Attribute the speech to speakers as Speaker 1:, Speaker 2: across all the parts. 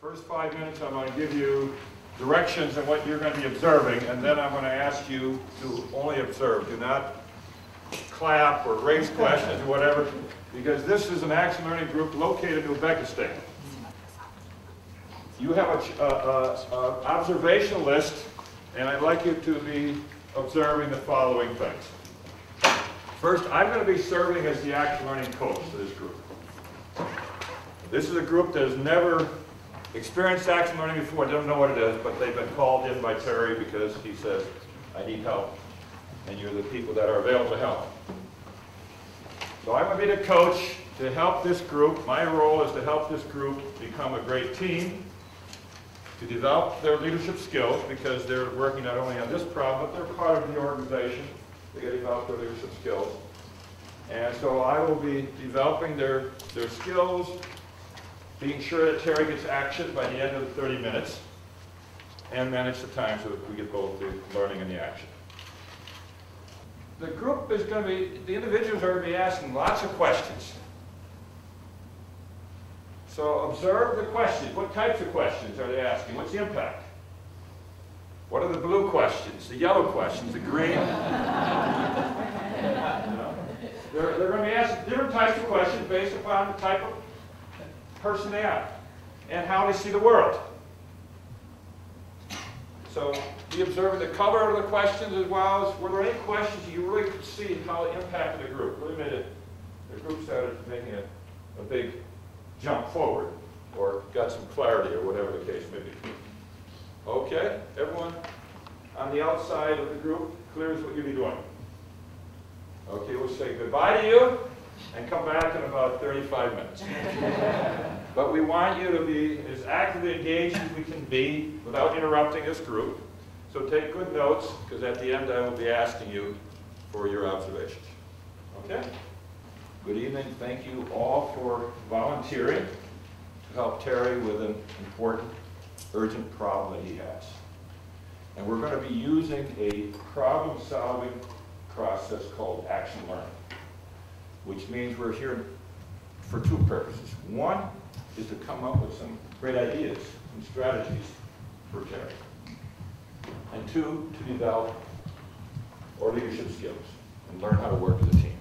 Speaker 1: First 5 minutes, I'm going to give you directions on what you're going to be observing, and then I'm going to ask you to only observe. Do not clap or raise questions or whatever, because this is an action learning group located in Uzbekistan. You have an observation list, and I'd like you to be observing the following things. First, I'm going to be serving as the action learning coach for this group. This is a group that has never experienced action learning before, don't know what it is, but they've been called in by Terry because he says, I need help, and you're the people that are available to help. So I'm going to be the coach to help this group. My role is to help this group become a great team, to develop their leadership skills, because they're working not only on this problem, but they're part of the organization. They got to develop their leadership skills. And so I will be developing their skills, being sure that Terry gets action by the end of the 30 minutes, and manage the time so that we get both the learning and the action. The group is going to be, the individuals are going to be asking lots of questions. So observe the questions. What types of questions are they asking? What's the impact? What are the blue questions, the yellow questions, the green? They're going to be asking different types of questions based upon the type of person they are and how they see the world. So be observing the color of the questions, as well as were there any questions you really could see how it impacted the group. Really made it, the group started making a big jump forward, or got some clarity, or whatever the case may be. Okay, everyone on the outside of the group clears what you'll be doing. Okay, we'll say goodbye to you and come back in about 35 minutes. But we want you to be as actively engaged as we can be without interrupting this group. So take good notes, because at the end I will be asking you for your observations. Okay? Good evening. Thank you all for volunteering to help Terry with an important, urgent problem that he has. And we're going to be using a problem-solving process called action learning, which means we're here for two purposes. One is to come up with some great ideas and strategies for Terry. And two, to develop our leadership skills and learn how to work as a team.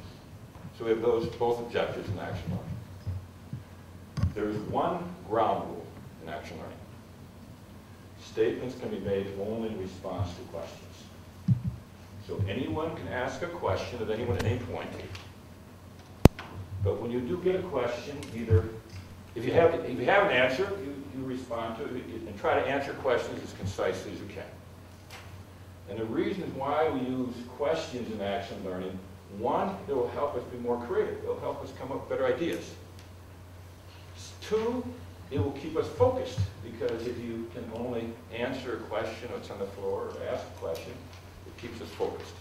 Speaker 1: So we have those both objectives in action learning. There is one ground rule in action learning. Statements can be made only in response to questions. So anyone can ask a question of anyone at any point. But when you do get a question, either if you have an answer, you respond to it and try to answer questions as concisely as you can. And the reasons why we use questions in action learning: one, it will help us be more creative. It will help us come up with better ideas. Two, it will keep us focused, because if you can only answer a question that's on the floor or ask a question, it keeps us focused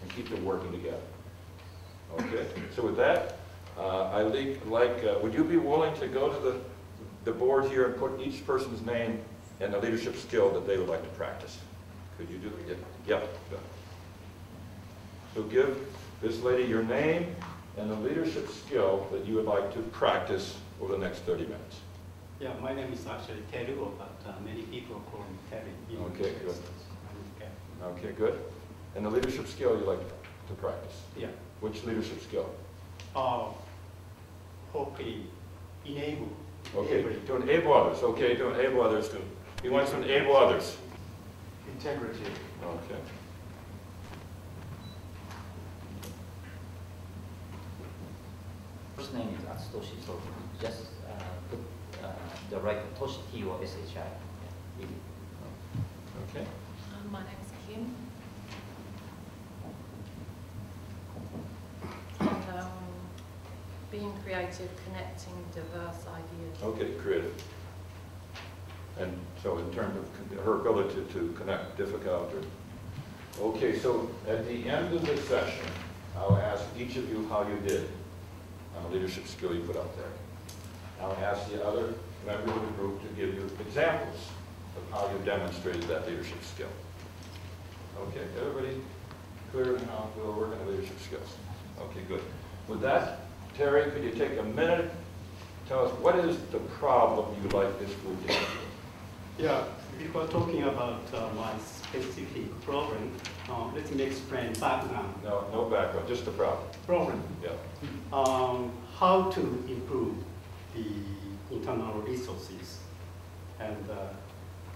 Speaker 1: and keeps it working together. Okay, so with that, would you be willing to go to the board here and put each person's name and the leadership skill that they would like to practice? Could you do that? Yep. So give this lady your name and the leadership skill that you would like to practice over the next 30 minutes.
Speaker 2: Yeah, my name is actually Terry, but many people call me Terry.
Speaker 1: Okay, good. Okay, good. And the leadership skill you like to practice?
Speaker 2: Yeah.
Speaker 1: Which leadership skill?
Speaker 2: Hopefully enable.
Speaker 1: Okay, to enable others. Okay, to enable others. He wants to enable others.
Speaker 2: Integrity.
Speaker 1: Okay.
Speaker 3: First name is Atsutoshi, so just put the right Toshi, T or SHI.
Speaker 1: Okay.
Speaker 4: My name is Kim. And, being creative, connecting diverse ideas.
Speaker 1: Okay, creative. And so in terms of her ability to connect difficult or... Okay, so at the end of the session, I'll ask each of you how you did on the leadership skill you put out there. I'll ask the other members of the group to give you examples of how you demonstrated that leadership skill. Okay, everybody clear on how we'll work on the leadership skills? Okay, good. With that, Terry, could you take a minute tell us what is the problem you'd like this group to handle?
Speaker 2: Yeah, before talking about my specific problem, let me explain background.
Speaker 1: No background, just the problem.
Speaker 2: Problem.
Speaker 1: Yeah.
Speaker 2: How to improve the internal resources and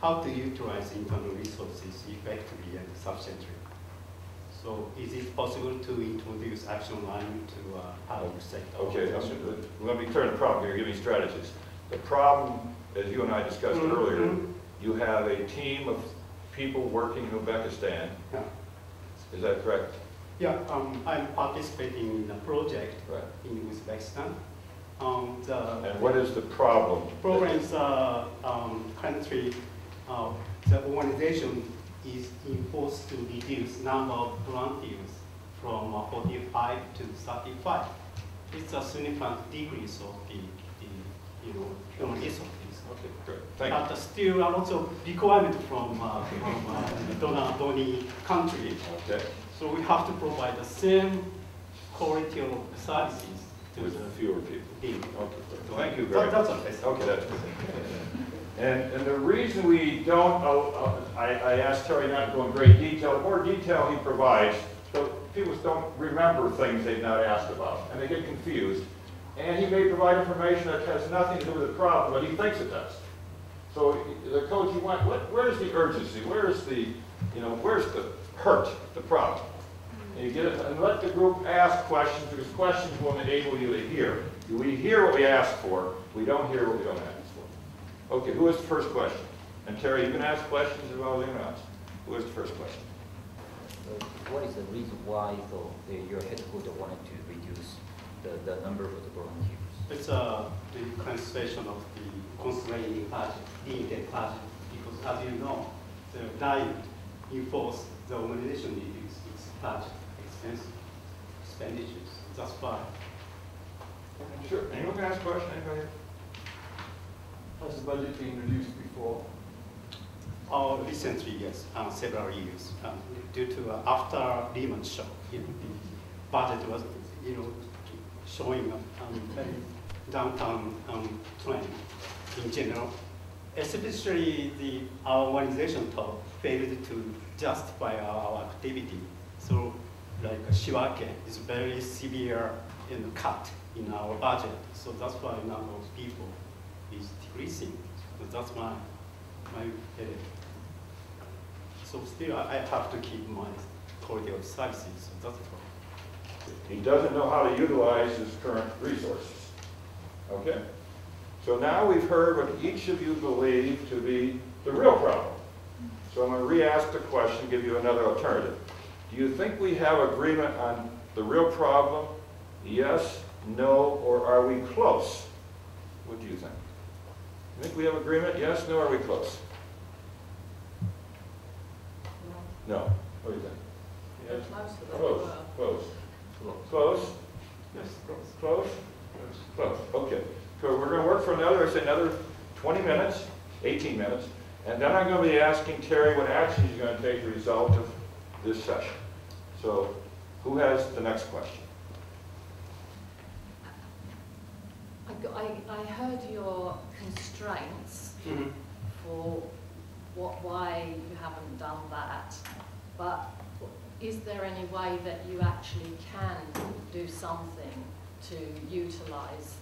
Speaker 2: how to utilize internal resources effectively and sufficiently. So is it possible to introduce action line to public sector?
Speaker 1: Okay, let me turn the problem here, give me strategies. The problem, as you and I discussed earlier, you have a team of people working in Uzbekistan.
Speaker 2: Yeah.
Speaker 1: Is that correct?
Speaker 2: Yeah, I'm participating in a project
Speaker 1: Right.
Speaker 2: in Uzbekistan.
Speaker 1: And what is the problem?
Speaker 2: Problem is currently the organization is enforced to reduce number of volunteers from 45 to 35. It's a significant decrease of the human resources.
Speaker 1: Okay, good. Thank you.
Speaker 2: But still a lot of requirement from donor country.
Speaker 1: Okay.
Speaker 2: So we have to provide the same quality of services to
Speaker 1: With
Speaker 2: the
Speaker 1: fewer people.
Speaker 2: team.
Speaker 1: Okay. Thank you very much.
Speaker 2: That's a best.
Speaker 1: Okay, that's good. And the reason we don't, I asked Terry not to go in great detail. The more detail he provides, so people don't remember things they've not asked about, and they get confused. And he may provide information that has nothing to do with the problem, but he thinks it does. So the coach, you want, where's the urgency? Where's the, where's the hurt, the problem? And you get it, and let the group ask questions, because questions will enable you to hear. We hear what we ask for, we don't hear what we don't ask for. Okay, who is the first question? And Terry, you can ask questions as well as anyone else. Who is the first question?
Speaker 3: What is the reason why your headquarters wanted to reduce the number of the volunteers?
Speaker 2: It's the consideration of the constraining budget, limited budget, because as you know, the diet enforce the organization reduce its budget expenditures. That's why.
Speaker 1: Sure. Anyone can ask a question? Anybody?
Speaker 5: Has the budget been reduced before?
Speaker 2: Recently, yes, several years. Due to after Lehman shock, the budget was, showing a very downturn trend in general. Especially our organization failed to justify our activity. So, like Shiwake is very severe cut in our budget. So that's why the number of people is decreasing. So that's my headache. So still, I have to keep my quality of services. So that's why.
Speaker 1: He doesn't know how to utilize his current resources. Okay? So now we've heard what each of you believe to be the real problem. So I'm going to re-ask the question, give you another alternative. Do you think we have agreement on the real problem? Yes, no, or are we close? What do you think? You think we have agreement? Yes, no, or are we close? No. What do you think? Yes? Close. Close. Close?
Speaker 2: Yes,
Speaker 1: Close? Close. Okay. So we're going to work for another 20 minutes, 18 minutes, and then I'm going to be asking Terry what actions he's going to take as a result of this session. So who has the next question?
Speaker 4: I heard your constraints for why you haven't done that, but is there any way that you actually can do something to utilize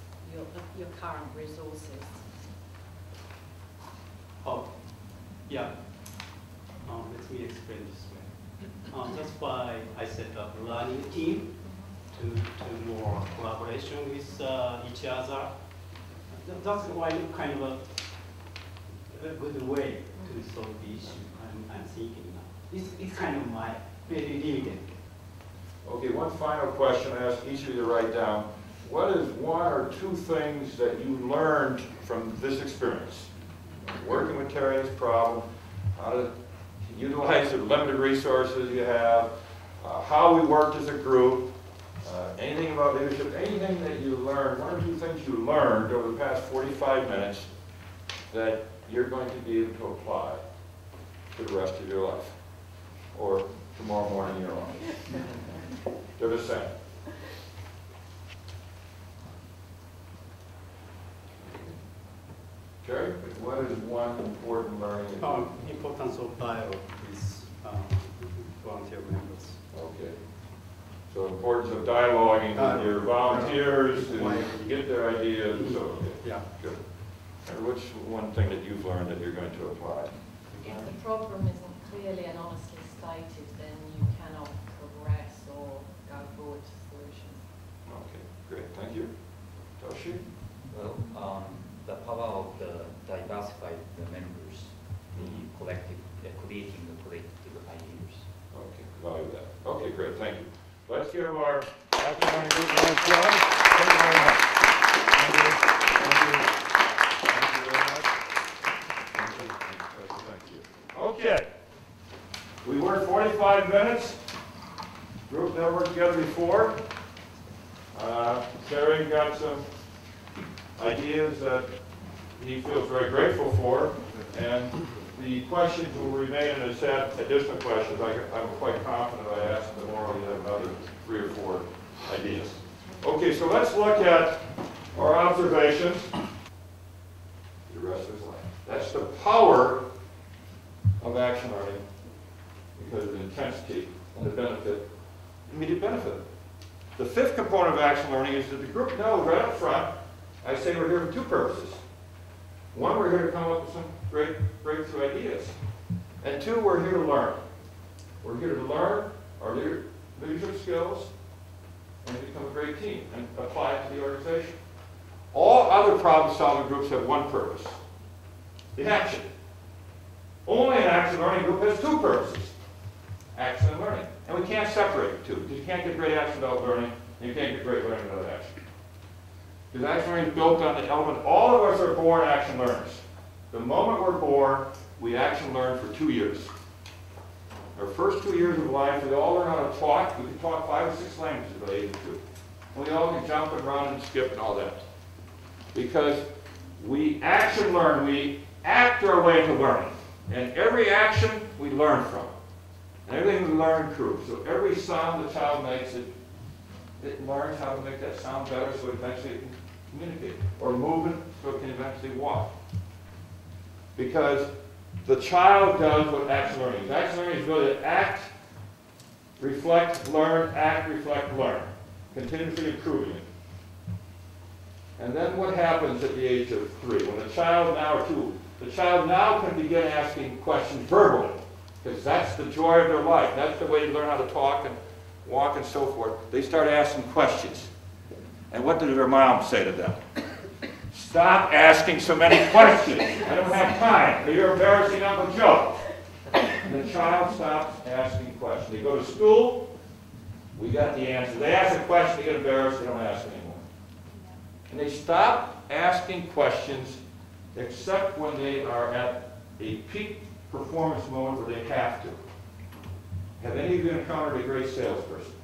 Speaker 4: your current resources?
Speaker 2: Oh, yeah. Let me explain this way. That's why I set up a learning team to more collaboration with each other. That's why kind of a good way to solve the issue. I'm thinking now. It's kind of my very limited.
Speaker 1: Okay, one final question I ask each of you to write down. What is one or two things that you learned from this experience? Working with Terry's problem, how to utilize the limited resources you have, how we worked as a group, anything about leadership, anything that you learned, one or two things you learned over the past 45 minutes that you're going to be able to apply for the rest of your life, or tomorrow morning in your office. They're the same.
Speaker 2: consult dialogue with volunteer members.
Speaker 1: Okay. So importance of dialoguing with your volunteers to get their ideas. So, okay.
Speaker 2: Yeah.
Speaker 1: Good. And what's one thing that you've learned that you're going to apply?
Speaker 4: If the problem isn't clearly and honestly stated, then you cannot progress or go forward to solutions.
Speaker 1: Okay, great. Thank you. Toshi?
Speaker 3: Well, the power of the diversified members, the collective, creating the collective ideas.
Speaker 1: Okay, value that. Okay, great. Thank you. Let's give our action learning group a round of applause. Thank you very much. Thank you. Thank you. Thank you very much. Thank you. Okay. We worked 45 minutes. Group never worked together before. Terry got some ideas that he feels very grateful for, and the questions will remain in a set, additional questions. I'm quite confident I asked them already have another 3 or 4 ideas. Okay, so let's look at our observations. The rest of his life. That's the power of action learning because of the intensity and the benefit, immediate benefit. The 5th component of action learning is that the group knows right up front, I say we're here for 2 purposes. 1, we're here to come up with some great breakthrough ideas. And 2, we're here to learn. We're here to learn our leadership skills and become a great team and apply it to the organization. All other problem-solving groups have 1 purpose, the action. Only an action learning group has 2 purposes, action and learning. And we can't separate the 2, because you can't get great action without learning, and you can't get great learning without action. Because action learning is built on the element, all of us are born action learners. The moment we're born, we action learn for 2 years. Our first 2 years of life, we all learn how to talk. We can talk 5 or 6 languages at the age of 2. And we all can jump and run and skip and all that. Because we action learn, we act our way to learning. And every action we learn from. And everything we learn improves. So every sound the child makes, it learns how to make that sound better so eventually it can communicate. Or movement so it can eventually walk. Because the child does what action learning is. Action learning is really to act, reflect, learn, act, reflect, learn. Continuously improving it. And then what happens at the age of 3? When the child now, or 2, the child now can begin asking questions verbally. Because that's the joy of their life. That's the way they learn how to talk and walk and so forth. They start asking questions. And what did their mom say to them? Stop asking so many questions. I don't have time. You're embarrassing Uncle Joe. And the child stops asking questions. They go to school, we got the answer. They ask a question, they get embarrassed, they don't ask anymore. And they stop asking questions except when they are at a peak performance moment where they have to. Have any of you encountered a great salesperson?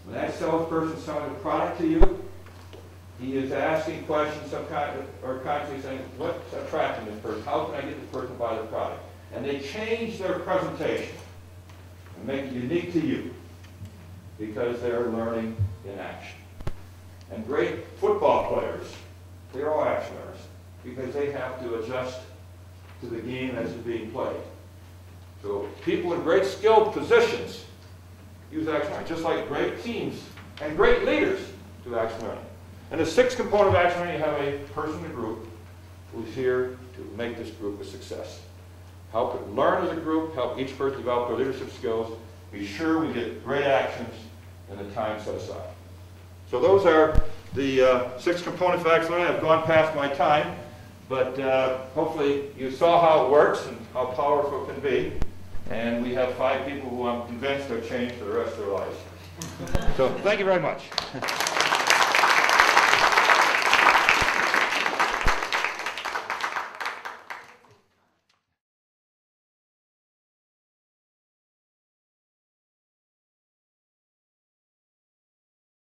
Speaker 1: When that salesperson is selling a product to you, he is asking questions or constantly saying, what's attracting this person? How can I get this person to buy the product? And they change their presentation and make it unique to you because they're learning in action. And great football players, they're all action learners because they have to adjust to the game as it's being played. So people in great skilled positions use action learning, just like great teams and great leaders do action learning. And the 6th component of action learning, you have a person in the group who's here to make this group a success. Help it learn as a group, help each person develop their leadership skills, be sure we get great actions in the time set aside. So those are the 6 components of action learning. I've gone past my time, but hopefully you saw how it works and how powerful it can be. And we have 5 people who I'm convinced are changed for the rest of their lives. So thank you very much.